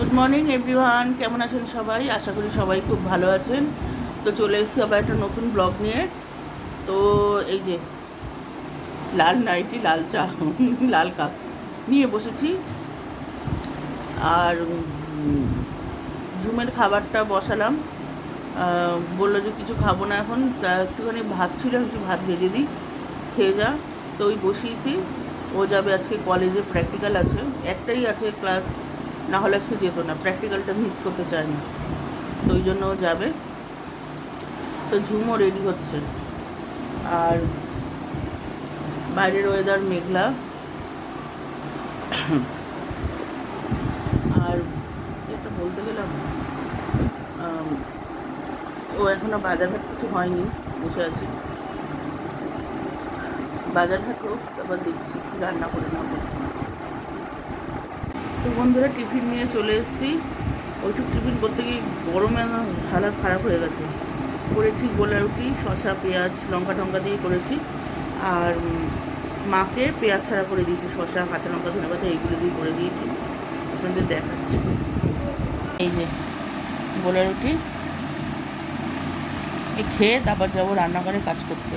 Good morning everyone, কেমন আছেন সবাই? আশা করি সবাই খুব ভালো আছেন। তো চলে এসেছি আবার একটা নতুন ব্লগ নিয়ে। তো এই যে লাল নাইটি, লাল চা, লাল কাপ নিয়ে বসেছি। আর ঝুমের খাবারটা বসালাম। বললো যে কিছু খাবো না এখন, তা একটুখানি ভাত ছিল, কিছু ভাত ভেজে দিই, খেয়ে যা। তো ওই বসিয়েছি। ও যাবে আজকে কলেজে, প্র্যাকটিক্যাল আছে, একটাই আছে ক্লাস, না হলে আজকে যেত না, প্র্যাকটিক্যালটা মিস করতে চায় না, তো ওই জন্য ও যাবে। তো ঝুমও রেডি হচ্ছে। আর বাইরের ওয়েদার মেঘলা। আর এটা বলতে গেলাম, ও এখনও বাজারঘাট কিছু হয়নি, বসে আছি। বাজারঘাট হোক, তারপর দেখছি কী রান্না করে নেবো। তো বন্ধুরা, টিফিন নিয়ে চলে এসেছি। ওইটুক টিফিন করতে গিয়ে গরমে আমার হালাত খারাপ হয়ে গেছে। করেছি গোলা রুটি, শসা, পেঁয়াজ, লঙ্কা টঙ্কা দিয়ে করেছি। আর মাকে পেঁয়াজ ছাড়া করে দিয়েছি, শসা, কাঁচা লঙ্কা, ধনেপাতা এইগুলো দিয়ে করে দিয়েছি। আপনাদের দেখাচ্ছি। এই যে গোলা রুটি, এই খেয়ে তারপর যাবো রান্নাঘরে কাজ করতে।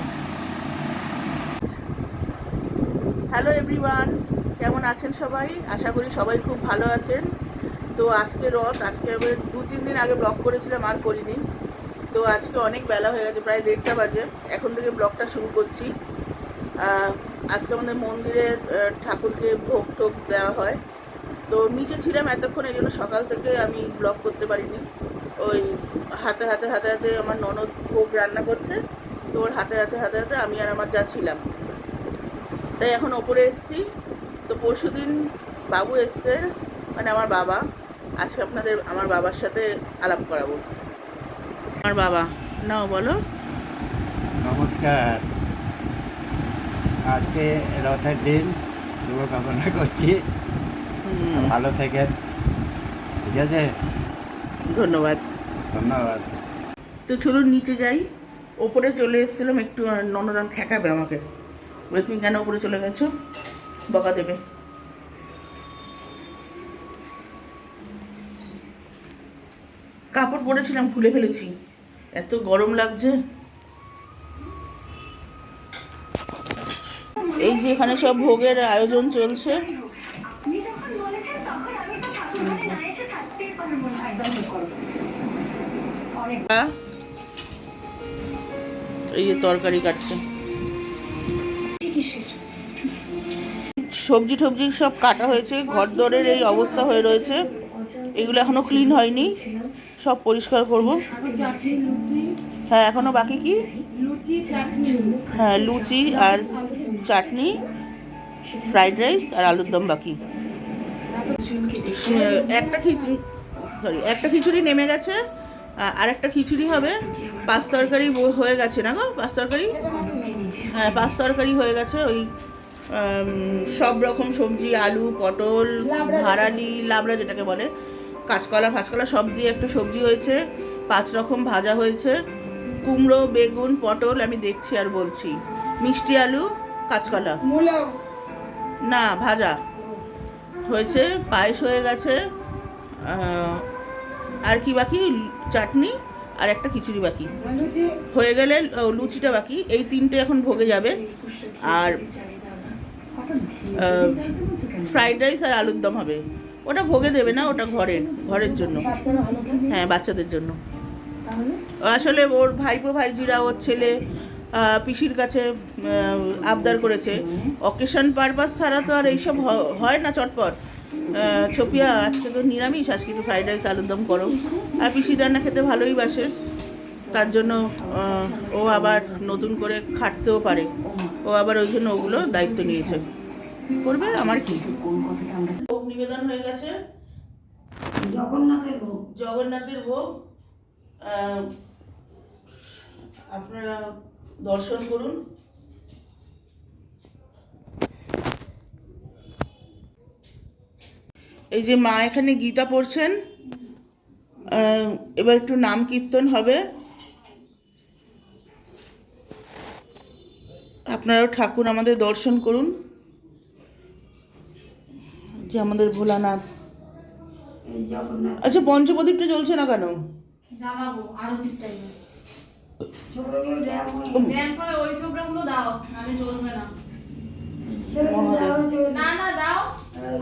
হ্যালো এভরিওয়ান, কেমন আছেন সবাই? আশা করি সবাই খুব ভালো আছেন। তো আজকে রথ, আজকে আমি 2-3 দিন আগে ব্লগ করেছিলাম, আর করিনি। তো আজকে অনেক বেলা হয়ে গেছে, প্রায় 1:30টা বাজে, এখন থেকে ব্লগটা শুরু করছি। আজকে আমাদের মন্দিরে ঠাকুরকে ভোগ টোগ দেওয়া হয়। তো নিচে ছিলাম এতক্ষণ, এই জন্য সকাল থেকে আমি ব্লগ করতে পারিনি। ওই হাতে হাতে হাতে হাতে আমার ননদ ভোগ রান্না করছে, তো ওর হাতে হাতে হাতে হাতে আমি আর আমার যা ছিলাম। তাই এখন ওপরে এসেছি। তো পরশুদিন বাবু এসছে, মানে আমার বাবা। আজকে আপনাদের আমার বাবার সাথে আলাপ করাবো। আমার বাবা, নাও বলো। নমস্কার। আজকে রথের দিন, শুভকামনা করছি। ভালো থেকেন, ঠিক আছে? ধন্যবাদ। ধন্যবাদ। তো চলুন নিচে যাই। ওপরে চলে এসেছিলাম একটু, ননদান ঠেকাবে আমাকে, বলে তুমি কেন ওপরে চলে গেছো, বকা দেবে। কাপড় পরেছিলাম, খুলে ফেলেছি, এত গরম লাগছে। এই যে এখানে সব ভোগের আয়োজন চলছে। এই যে তরকারি কাটছে, সবজি টবজি সব কাটা হয়েছে, ঘর দরের এই অবস্থা হয়ে রয়েছে। এগুলো এখনো ক্লিন হয়নি, সব পরিষ্কার করব। হ্যাঁ, এখনো বাকি। কি? হ্যাঁ, লুচি আর চাটনি, ফ্রাইড রাইস আর আলুর দম বাকি। একটা খিচুড়ি নেমে গেছে, আর একটা খিচুড়ি হবে। পাঁচ তরকারি হয়ে গেছে না গো, পাঁচ তরকারি। হ্যাঁ, পাঁচ তরকারি হয়ে গেছে। ওই সব রকম সবজি, আলু, পটল, ভাড়ালি, লাবড়া যেটাকে বলে, কাঁচকলা ফাঁচকলা সব দিয়ে একটা সবজি হয়েছে। 5 রকম ভাজা হয়েছে, কুমড়ো, বেগুন, পটল, আমি দেখছি আর বলছি, মিষ্টি আলু, কাঁচকলা না ভাজা হয়েছে, পায়েস হয়ে গেছে। আর কি বাকি? চাটনি আর একটা খিচুড়ি বাকি হয়ে গেলে লুচিটা বাকি। এই 3টে এখন ভোগে যাবে। আর ফ্রাইড রাইস আর আলুর দম হবে। ওটা ভোগে দেবে না, ওটা ঘরের জন্য। হ্যাঁ, বাচ্চাদের জন্য। আসলে ওর ভাইপো ভাইজিরা, ওর ছেলে পিসির কাছে আবদার করেছে। অকেশন পারপাস ছাড়া তো আর এইসব হয় না চটপট। ছপিয়া, আজকে তো নিরামিষ, আজকে একটু ফ্রাইড রাইস আলুর দম করো। আর পিসি রান্না খেতে ভালোই বাসে, তার জন্য ও আবার নতুন করে খাটতেও পারে, ও আবার ওই জন্য ওগুলো দায়িত্ব নিয়েছে, করবে। আমার কি, ভোগ নিবেদন হয়ে গেছে, জগন্নাথের ভোগ। আপনারা দর্শন করুন। এই যে মা এখানে গীতা পড়ছেন, এবার একটু নাম কীর্তন হবে। আপনারাও ঠাকুর আমাদের দর্শন করুন, যে আমাদের ভোলানাথ এই জগন্নাথ আচ্ছা, পঞ্চপ্রদীপটা জ্বলছে না কেন? জ্বালাবো আরতির টাইমে। ছোটগুলো ড্যাম ধ্যান করে ওই ছোবড়াগুলো দাও, নাহলে জ্বলবে না। না না দাও,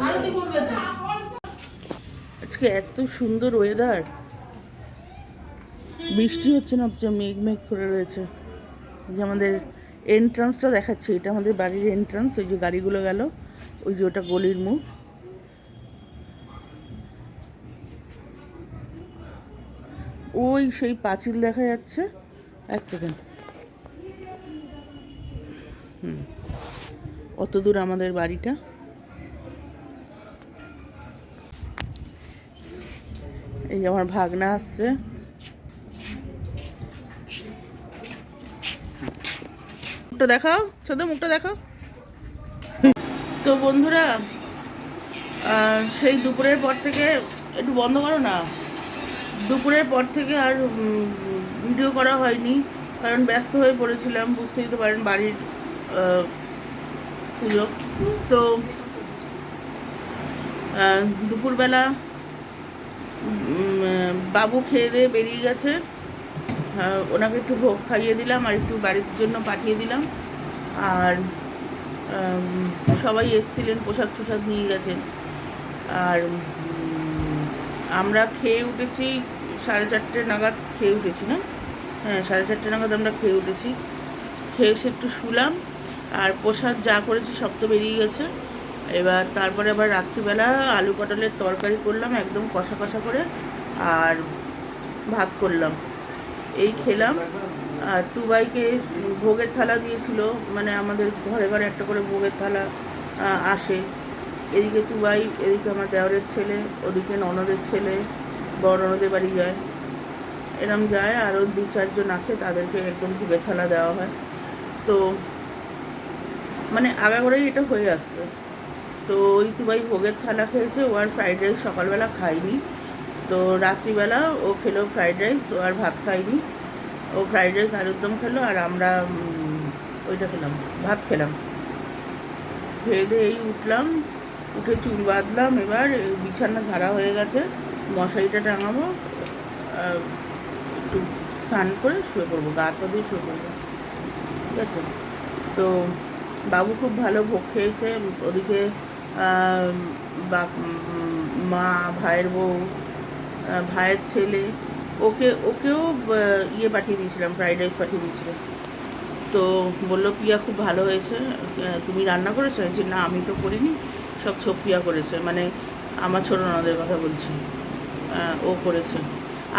আরতি করবে তো। আজকে এত সুন্দর ওয়েদার, বৃষ্টি হচ্ছে না, অথচ মেঘ মেঘ করে রয়েছে। যে আমাদের এন্ট্রান্সটা দেখাচ্ছে, এটা আমাদের বাড়ির এন্ট্রান্স। ওই যে গাড়িগুলো গেল, ওই যে ওটা গলির মুখ। ওই সেই পাঁচিল দেখা যাচ্ছে। এক সেকেন্ড, অত দূর আমাদের বাড়িটা। এই যে আমার ভাগনা আসছে। মুখটা দেখাও, ছোট মুখটা দেখাও। তো বন্ধুরা, সেই দুপুরের পর থেকে, একটু বন্ধ করো না, দুপুরের পর থেকে আর ভিডিও করা হয়নি, কারণ ব্যস্ত হয়ে পড়েছিলাম। বুঝতেই তো পারেন, বাড়ির পুজো। তো দুপুরবেলা বাবু খেয়ে দিয়ে বেরিয়ে গেছে, ওনাকে একটু ভোগ খাইয়ে দিলাম আর একটু বাড়ির জন্য পাঠিয়ে দিলাম। আর সবাই এসছিলেন, প্রসাদ প্রসাদ নিয়ে গেছেন। আর আমরা খেয়ে উঠেছি 4:30 নাগাদ, খেয়ে উঠেছি না? হ্যাঁ, 4:30 নাগাদ আমরা খেয়ে উঠেছি। খেয়ে এসে একটু শুলাম, আর প্রসাদ যা করেছি সব তো বেরিয়ে গেছে। এবার তারপরে আবার রাত্রিবেলা আলু পটলের তরকারি করলাম, একদম কষা কষা করে, আর ভাত করলাম, এই খেলাম। আর টুবাইকে ভোগের থালা দিয়েছিল, মানে আমাদের ঘরে ঘরে একটা করে ভোগের থালা আসে। এদিকে টুবাই, এদিকে আমার দেওরের ছেলে, ওদিকে ননদের ছেলে, বড় ননদের বাড়ি যায়, এরম যায়। আরও 2-4 জন আছে, তাদেরকে একদম ভোগের থালা দেওয়া হয়। তো মানে আগাগোড়াই এটা হয়ে আসছে। তো ওই টুবাই ভোগের থালা খেয়েছে, ও আর ফ্রাইড রাইস সকালবেলা খায়নি। তো রাত্রিবেলা ও খেলো ফ্রাইড রাইস, ও আর ভাত খায়নি। ও ফ্রাইড রাইস আলুর দম খেলো, আর আমরা ওইটা খেলাম, ভাত খেলাম। খেয়ে দিয়ে এই উঠলাম, উঠে চুল বাঁধলাম। এবার বিছানা ঝাড়া হয়ে গেছে, মশারিটা টাঙাবো, একটু স্নান করে শুয়ে পড়বো, গা হাত পা দিয়ে শুয়ে পড়বো, ঠিক আছে? তো বাবু খুব ভালো ভোগ খেয়েছে। ওদিকে মা, ভাইয়ের বউ, ভাইয়ের ছেলে, ওকেও ইয়ে পাঠিয়ে দিয়েছিলাম, ফ্রাইড রাইস পাঠিয়ে দিয়েছিলাম। তো বললো পিয়া খুব ভালো হয়েছে, তুমি রান্না করেছো? যে না, আমি তো করিনি, সব পিয়া করেছে, মানে আমার ছোটো ননদের কথা বলছি, ও করেছে।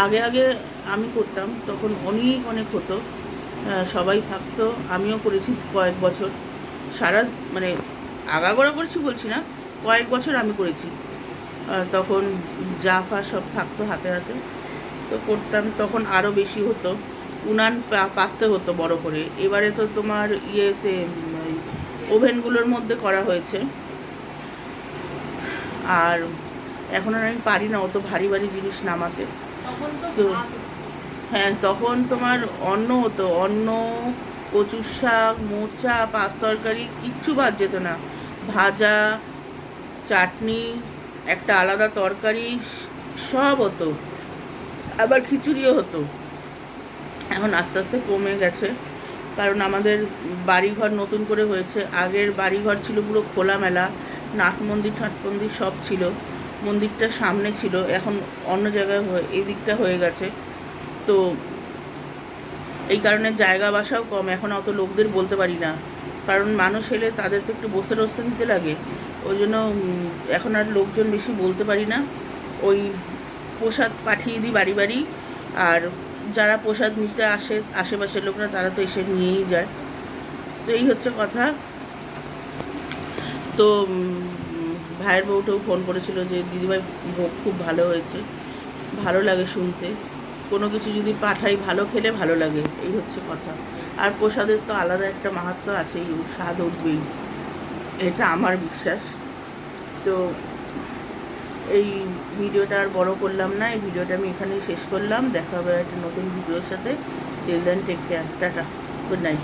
আগে আগে আমি করতাম, তখন অনেক অনেক হতো, সবাই থাকতো। আমিও করেছি কয়েক বছর, মানে আগাগোড়া করেছি বলছি না, কয়েক বছর আমি করেছি। তখন যা ফা সব থাকতো হাতে হাতে, তো করতাম। তখন আরও বেশি হতো, উনান পাততে হতো বড় করে। এবারে তো তোমার ইয়েতে ওভেনগুলোর মধ্যে করা হয়েছে। আর এখন আর আমি পারি না অত ভারী ভারী জিনিস নামাতে। তো হ্যাঁ, তখন তোমার অন্ন হতো, অন্ন, কচুর শাক, মোচা, পাঁচ তরকারি, কিচ্ছু বাদ যেত না। ভাজা, চাটনি, একটা আলাদা তরকারি, সব হতো। আবার খিচুড়িও হতো। এখন আস্তে আস্তে কমে গেছে, কারণ আমাদের বাড়িঘর নতুন করে হয়েছে। আগের বাড়িঘর ছিল পুরো খোলামেলা, নাট মন্দির ঠাট মন্দির সব ছিল, মন্দিরটা সামনে ছিল, এখন অন্য জায়গায় এই দিকটা হয়ে গেছে। তো এই কারণে জায়গা বাসাও কম, এখন অত লোকদের বলতে পারি না, কারণ মানুষ এলে তাদের তো একটু বসতে টসতে নিতে লাগে। ওই জন্য এখন আর লোকজন বেশি বলতে পারি না। ওই প্রসাদ পাঠিয়ে দিই বাড়ি বাড়ি, আর যারা প্রসাদ নিতে আসে আশেপাশের লোকরা, তারা তো এসে নিয়েই যায়। তো এই হচ্ছে কথা। তো ভাইয়ের বউটাও ফোন করেছিল যে দিদিভাই ভোগ খুব ভালো হয়েছে। ভালো লাগে শুনতে, কোনো কিছু যদি পাঠাই ভালো খেলে ভালো লাগে, এই হচ্ছে কথা। আর প্রসাদের তো আলাদা একটা মাহাত্ম্য আছেই, স্বাদ উঠবেই, এটা আমার বিশ্বাস। তো এই ভিডিওটা আর বড় করলাম না, এই ভিডিওটা আমি এখানেই শেষ করলাম। দেখা হবে একটা নতুন ভিডিওর সাথে। Till then take care, tata, good night.